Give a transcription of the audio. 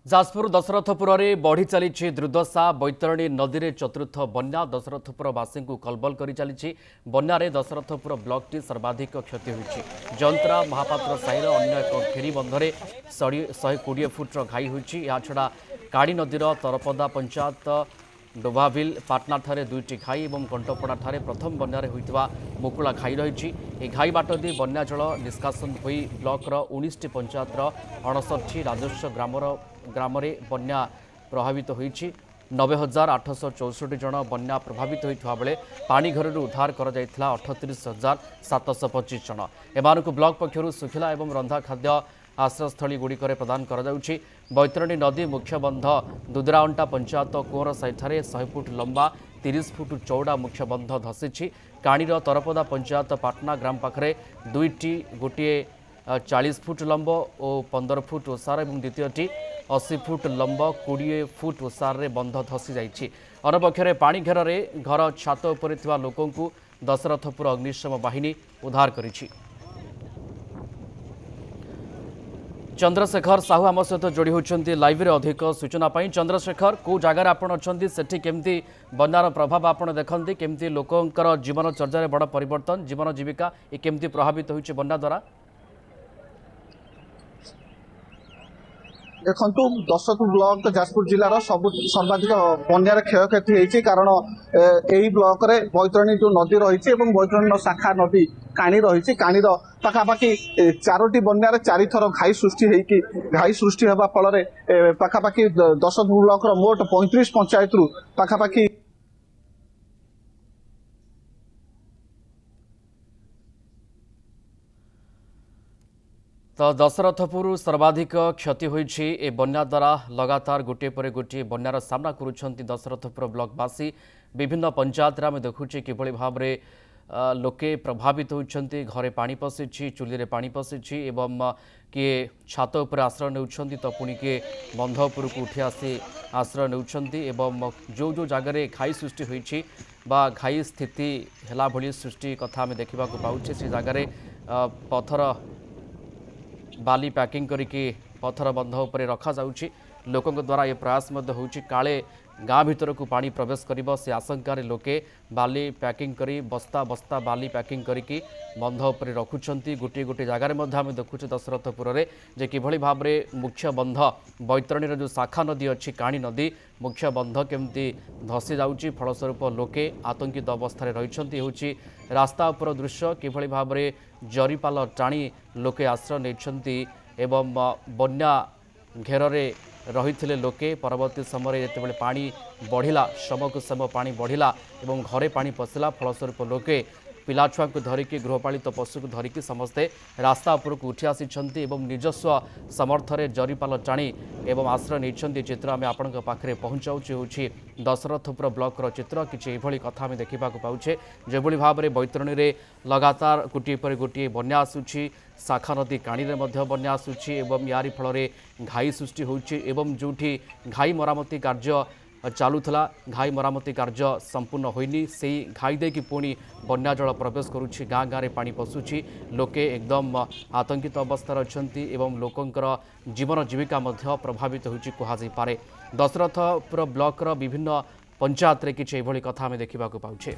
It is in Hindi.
जाजपुर दशरथपुर में बढ़ी चली दुर्दशा बैतरणी नदी में चतुर्थ बन्या दशरथपुरवासी को कलबल कर चली बन्यारे दशरथपुर ब्लॉक टी सर्वाधिक क्षति होती जंतरा महापात्र साईर अन्य एक फेरी बंधरे 120 फुट्र घाई होती छड़ा काड़ी नदीर तरपदा पंचायत डोभाविल पाटना ठारे दुईटी घाई और कंटपड़ा ठारे प्रथम बन्यारे होइतिबा मुकुला घाई रही घाई बाट दी बन्या जल निष्कासन हो ब्लॉकर 19टी पंचायतर 69 राजस्व ग्राम बन्या प्रभावित होइछि 90,864 जन बन्या प्रभावित होता बेले पानी घर उद्धार कर 38,725 जन एमानकु ब्लॉक पक्षरु सुखिला एवं रंधा खाद्य आश्रयस्थली गुड़िकर प्रदान कर बैतरणी नदी मुख्य बंध दुदराअंटा पंचायत कुंवर साईठारे 100 फुट लंबा 30 फुट चौड़ा मुख्य बंध धसीछि काणीर तरपदा पंचायत पाटना ग्राम पाखरे दुईटी गोटे 40 फुट लंब और 15 फुट ओसार और द्वितीयटी 80 फुट लंब 20 फुट ओसार रे बंध धसी जाइछि अन्यपक्षरे पानी घेर घर छात उपरे थिबा लोकंकु दशरथपुर अग्निशम बाहिनी उद्धार करिछि। चंद्रशेखर साहू आम सहित जोड़ी होती लाइव रे अधिक सूचना पाई चंद्रशेखर को जगार आपण अच्छा सेठी केमती बन्यार प्रभाव आपण देखते केमती लोकंकर जीवन चर्या बड़ परिवर्तन जीवन जीविका ये केमती प्रभावित होइछि बन्या द्वारा देखु दशरथपुर ब्लॉक जाजपुर जिलार सब सर्वाधिक बन्यार क्षयक्षति होती कारण यही ब्लॉक रे बैतरणी जो नदी रही बैतरणी शाखा नदी काणी रही काणीर पाखापाखि 4टी बन्यार 4 थर घाई सृष्टि होगा फल पाखापाखि दशरथपुर ब्लॉक मोट 35 पंचायत रु पाखापाखि तो दशरथपुर सर्वाधिक क्षति होइछि ए बन्या द्वारा लगातार गोटे पर गोटे बन्यार सामना करुछंती दशरथपुर ब्लॉकवासी विभिन्न पंचायत आम देखुचे किभली भाव में लोके प्रभावित होइछंती घरे पानी पशिछि चुली रे पानी पशिछि एवं किए छात उपर आश्रय नेउछंती तो पुणी किए बंध उपर को उठी आसी आश्रय नेउछंती एवं जो जो जगह घाई सृष्टि होइछि बा घाई स्थिति हेला भली सृष्टि कथा आम देखा पाउछे से जगह पथर बाली पैकिंग करके पथर बंध उपर रखा जाउछि लोकों द्वारा ये प्रयास मध्य होउछि काले गाँ भीतर को पानी प्रवेश करिबो से आशंकार लोके बाली पैकिंग करी बस्ता बस्ता बाली पैकिंग करके बंध उपर रखुछंती गोटे गोटे जगार मध्य आम देखुचे दशरथपुर रे जे किभली भाव रे मुख्य बंध बैतरणीर जो शाखा नदी अच्छी काणी नदी मुख्य बंध केमती धसी जाउछि फलस्वरूप लोके आतंकित अवस्था रहिछंती होउछि रास्ता उपर दृश्य किभली भाव रे जरीपाल टाणी लोके आश्रय नेछंती एवं बन्या घेर रही लोके परवर्ती समय जिते पानी बढ़िला समयकु समय पानी बढ़िला एवं घरे पानी पशिला फलस्वरूप लोके पिला छुआ को धरिकी गृहपालित पशु को धरिकी समस्ते रास्ता उपरକୁ उठी आसिछंती एवं निजस्व समर्थरे जरीपाल टाणी एवं आश्रय नहीं चित्र आम आपण पाखे पहुँचाऊँ होची दशरथपुर ब्लॉक चित्र किसी एभली कथा आम देखा पाउछे जेभली भाव में बैतरणी में लगातार गोटे पर गोटे बन्या आसुछि शाखा नदी काणी में बन्या आसुछि एवं यारी फल घाई सृष्टि होउछि एवं जोठी घाई मरामती कार्य चालूला घाई मरामती कार्य संपूर्ण होइनी से घाई दे कि पुणी बन्या जल प्रवेश करुछि गाँ गाँव में पानी पशुछि लोके एकदम आतंकित अवस्था अच्छी एवं लोकंकर जीवन जीविका मध्य प्रभावित होइछि कुहाजाई पारे दशरथपुर ब्लॉक विभिन्न पंचायत रे किछि एभली कथा आम देखा पाउछे।